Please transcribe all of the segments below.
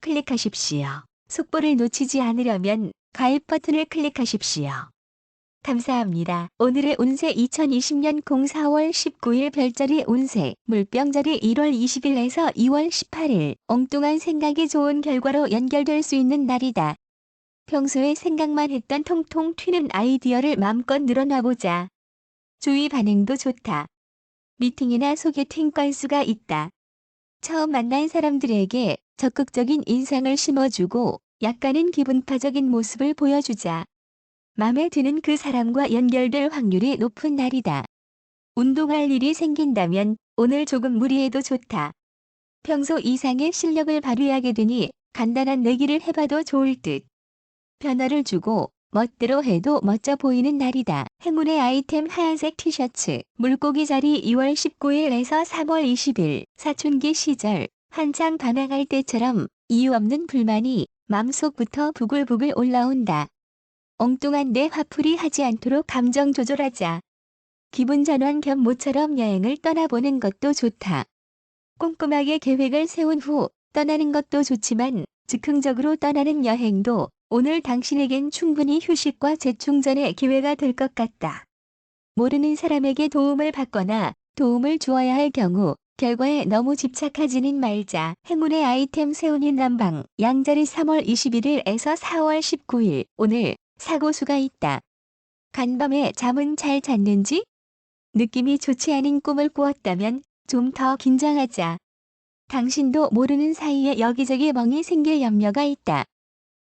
클릭하십시오. 속보를 놓치지 않으려면 가입 버튼을 클릭하십시오. 감사합니다. 오늘의 운세 2020년 04월 19일 별자리 운세 물병자리 1월 20일에서 2월 18일 엉뚱한 생각이 좋은 결과로 연결될 수 있는 날이다. 평소에 생각만 했던 통통 튀는 아이디어를 마음껏 늘어놔보자. 주위 반응도 좋다. 미팅이나 소개팅 건수가 있다. 처음 만난 사람들에게 적극적인 인상을 심어주고 약간은 기분파적인 모습을 보여주자. 마음에 드는 그 사람과 연결될 확률이 높은 날이다. 운동할 일이 생긴다면 오늘 조금 무리해도 좋다. 평소 이상의 실력을 발휘하게 되니 간단한 내기를 해봐도 좋을 듯. 변화를 주고 멋대로 해도 멋져 보이는 날이다. 행운의 아이템 하얀색 티셔츠. 물고기 자리 2월 19일에서 3월 20일. 사춘기 시절 한창 반항할 때처럼 이유 없는 불만이 마음속부터 부글부글 올라온다. 엉뚱한 내 화풀이 하지 않도록 감정 조절하자. 기분 전환 겸 모처럼 여행을 떠나보는 것도 좋다. 꼼꼼하게 계획을 세운 후 떠나는 것도 좋지만 즉흥적으로 떠나는 여행도 오늘 당신에겐 충분히 휴식과 재충전의 기회가 될 것 같다. 모르는 사람에게 도움을 받거나 도움을 주어야 할 경우 결과에 너무 집착하지는 말자. 행운의 아이템 세운인 남방. 양자리 3월 21일에서 4월 19일. 오늘 사고수가 있다. 간밤에 잠은 잘 잤는지? 느낌이 좋지 않은 꿈을 꾸었다면 좀 더 긴장하자. 당신도 모르는 사이에 여기저기 멍이 생길 염려가 있다.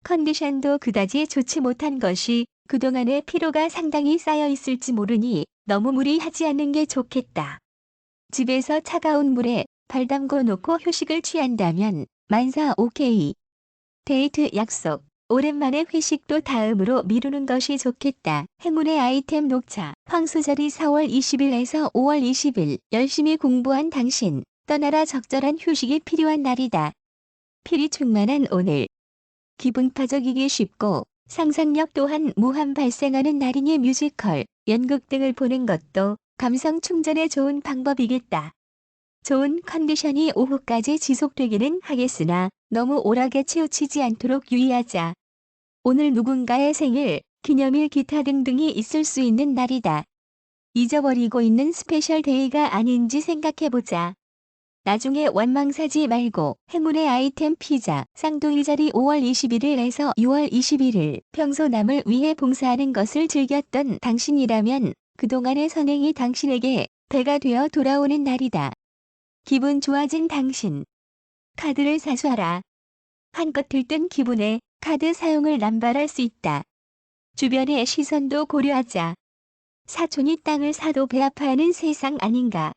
컨디션도 그다지 좋지 못한 것이 그동안의 피로가 상당히 쌓여 있을지 모르니 너무 무리하지 않는 게 좋겠다. 집에서 차가운 물에 발 담궈 놓고 휴식을 취한다면 만사 오케이. 데이트 약속. 오랜만에 회식도 다음으로 미루는 것이 좋겠다. 행운의 아이템 녹차. 황수자리 4월 20일에서 5월 20일. 열심히 공부한 당신. 떠나라 적절한 휴식이 필요한 날이다. 필이 충만한 오늘. 기분파적이기 쉽고 상상력 또한 무한 발생하는 날이니 뮤지컬, 연극 등을 보는 것도 감성 충전에 좋은 방법이겠다. 좋은 컨디션이 오후까지 지속되기는 하겠으나 너무 오락에 치우치지 않도록 유의하자. 오늘 누군가의 생일, 기념일 기타 등등이 있을 수 있는 날이다. 잊어버리고 있는 스페셜 데이가 아닌지 생각해보자. 나중에 원망사지 말고. 행운의 아이템 피자. 쌍둥이 자리 5월 21일에서 6월 21일. 평소 남을 위해 봉사하는 것을 즐겼던 당신이라면 그동안의 선행이 당신에게 배가 되어 돌아오는 날이다. 기분 좋아진 당신. 카드를 사수하라. 한껏 들뜬 기분에 카드 사용을 남발할 수 있다. 주변의 시선도 고려하자. 사촌이 땅을 사도 배 아파하는 세상 아닌가.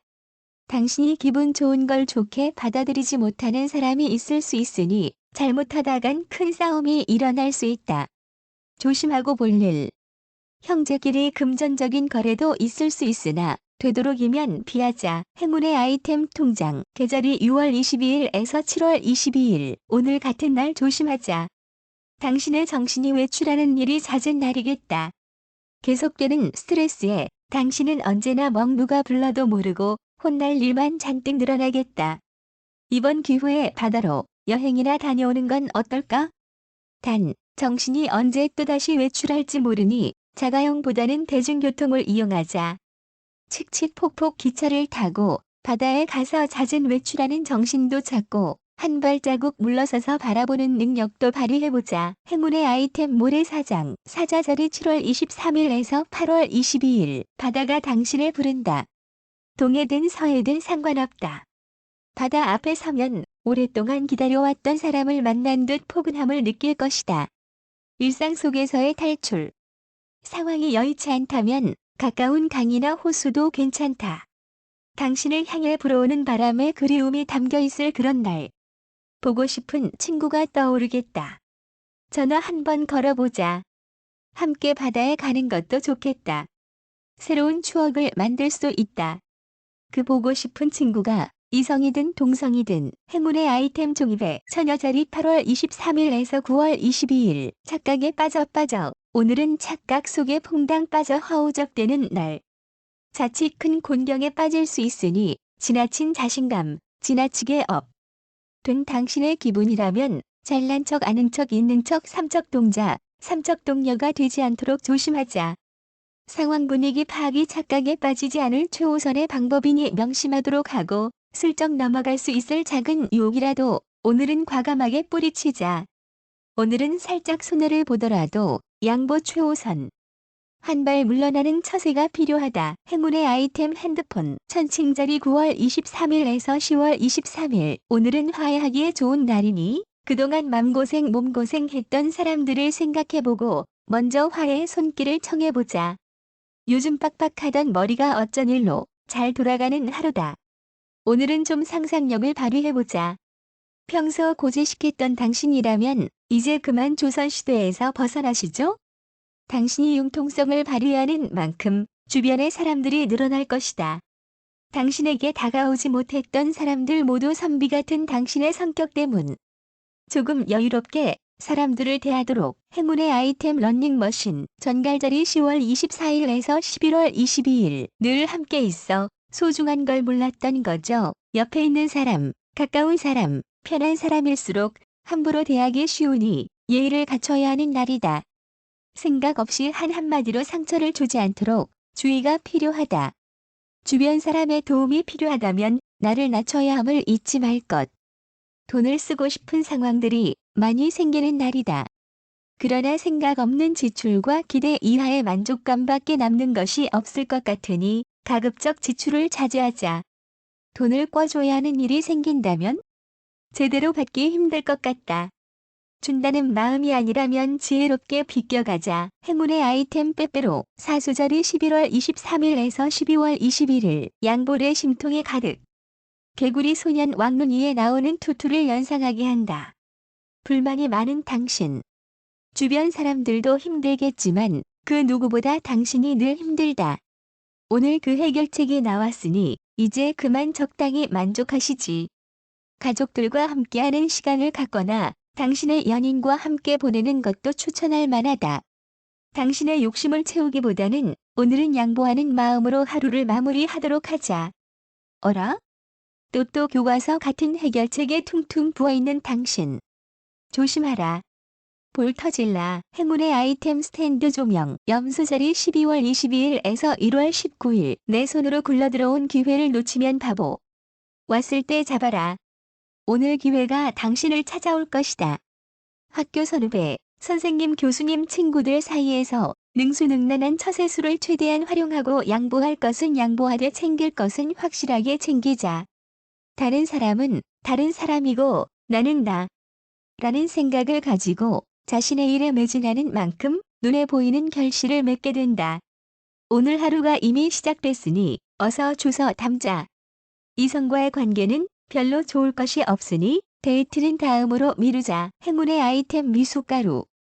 당신이 기분 좋은 걸 좋게 받아들이지 못하는 사람이 있을 수 있으니 잘못하다간 큰 싸움이 일어날 수 있다. 조심하고 볼 일. 형제끼리 금전적인 거래도 있을 수 있으나 되도록이면 피하자. 행운의 아이템 통장. 계절이 6월 22일에서 7월 22일. 오늘 같은 날 조심하자. 당신의 정신이 외출하는 일이 잦은 날이겠다. 계속되는 스트레스에 당신은 언제나 누가 불러도 모르고 혼날 일만 잔뜩 늘어나겠다. 이번 기회에 바다로 여행이나 다녀오는 건 어떨까? 단, 정신이 언제 또다시 외출할지 모르니 자가용보다는 대중교통을 이용하자. 칙칙폭폭 기차를 타고 바다에 가서 잦은 외출하는 정신도 찾고 한 발자국 물러서서 바라보는 능력도 발휘해보자. 행운의 아이템 모래사장. 사자자리 7월 23일에서 8월 22일. 바다가 당신을 부른다. 동해든 서해든 상관없다. 바다 앞에 서면 오랫동안 기다려왔던 사람을 만난 듯 포근함을 느낄 것이다. 일상 속에서의 탈출. 상황이 여의치 않다면 가까운 강이나 호수도 괜찮다. 당신을 향해 불어오는 바람에 그리움이 담겨 있을 그런 날. 보고 싶은 친구가 떠오르겠다. 전화 한번 걸어보자. 함께 바다에 가는 것도 좋겠다. 새로운 추억을 만들 수 있다. 그 보고 싶은 친구가 이성이든 동성이든. 행운의 아이템 종이배. 처녀자리 8월 23일에서 9월 22일. 착각에 빠져. 오늘은 착각 속에 퐁당 빠져 허우적대는 날. 자칫 큰 곤경에 빠질 수 있으니 지나친 자신감, 지나치게 된 당신의 기분이라면 잘난 척 아는 척 있는 척 삼척 동자, 삼척 동녀가 되지 않도록 조심하자. 상황 분위기 파악이 착각에 빠지지 않을 최우선의 방법이니 명심하도록 하고 슬쩍 넘어갈 수 있을 작은 유혹이라도 오늘은 과감하게 뿌리치자. 오늘은 살짝 손해를 보더라도 양보 최우선. 한 발 물러나는 처세가 필요하다. 행운의 아이템 핸드폰. 천칭자리 9월 23일에서 10월 23일. 오늘은 화해하기에 좋은 날이니 그동안 맘고생 몸고생 했던 사람들을 생각해보고 먼저 화해의 손길을 청해보자. 요즘 빡빡하던 머리가 어쩐 일로 잘 돌아가는 하루다. 오늘은 좀 상상력을 발휘해보자. 평소 고지식했던 당신이라면 이제 그만 조선시대에서 벗어나시죠? 당신이 융통성을 발휘하는 만큼 주변의 사람들이 늘어날 것이다. 당신에게 다가오지 못했던 사람들 모두 선비 같은 당신의 성격 때문. 조금 여유롭게 사람들을 대하도록. 행운의 아이템 러닝머신. 전갈자리 10월 24일에서 11월 22일. 늘 함께 있어 소중한 걸 몰랐던 거죠. 옆에 있는 사람, 가까운 사람, 편한 사람일수록 함부로 대하기 쉬우니 예의를 갖춰야 하는 날이다. 생각 없이 한 한마디로 상처를 주지 않도록 주의가 필요하다. 주변 사람의 도움이 필요하다면 나를 낮춰야 함을 잊지 말 것. 돈을 쓰고 싶은 상황들이 많이 생기는 날이다. 그러나 생각 없는 지출과 기대 이하의 만족감밖에 남는 것이 없을 것 같으니 가급적 지출을 자제하자. 돈을 꿔줘야 하는 일이 생긴다면 제대로 받기 힘들 것 같다. 준다는 마음이 아니라면 지혜롭게 비껴가자. 행운의 아이템 빼빼로. 사수자리 11월 23일에서 12월 21일. 양볼의 심통이 가득. 개구리 소년 왕눈이에 나오는 투투를 연상하게 한다. 불만이 많은 당신. 주변 사람들도 힘들겠지만 그 누구보다 당신이 늘 힘들다. 오늘 그 해결책이 나왔으니 이제 그만 적당히 만족하시지. 가족들과 함께하는 시간을 갖거나 당신의 연인과 함께 보내는 것도 추천할 만하다. 당신의 욕심을 채우기보다는 오늘은 양보하는 마음으로 하루를 마무리하도록 하자. 어라? 또 교과서 같은 해결책에 퉁퉁 부어있는 당신. 조심하라. 볼 터질라. 행운의 아이템 스탠드 조명. 염소자리 12월 22일에서 1월 19일. 내 손으로 굴러들어온 기회를 놓치면 바보. 왔을 때 잡아라. 오늘 기회가 당신을 찾아올 것이다. 학교 선후배, 선생님 교수님 친구들 사이에서 능수능란한 처세술을 최대한 활용하고 양보할 것은 양보하되 챙길 것은 확실하게 챙기자. 다른 사람은 다른 사람이고 나는 나. 라는 생각을 가지고 자신의 일에 매진하는 만큼 눈에 보이는 결실을 맺게 된다. 오늘 하루가 이미 시작됐으니 어서 주워 담자. 이성과의 관계는 별로 좋을 것이 없으니 데이트는 다음으로 미루자. 행운의 아이템 미숫가루.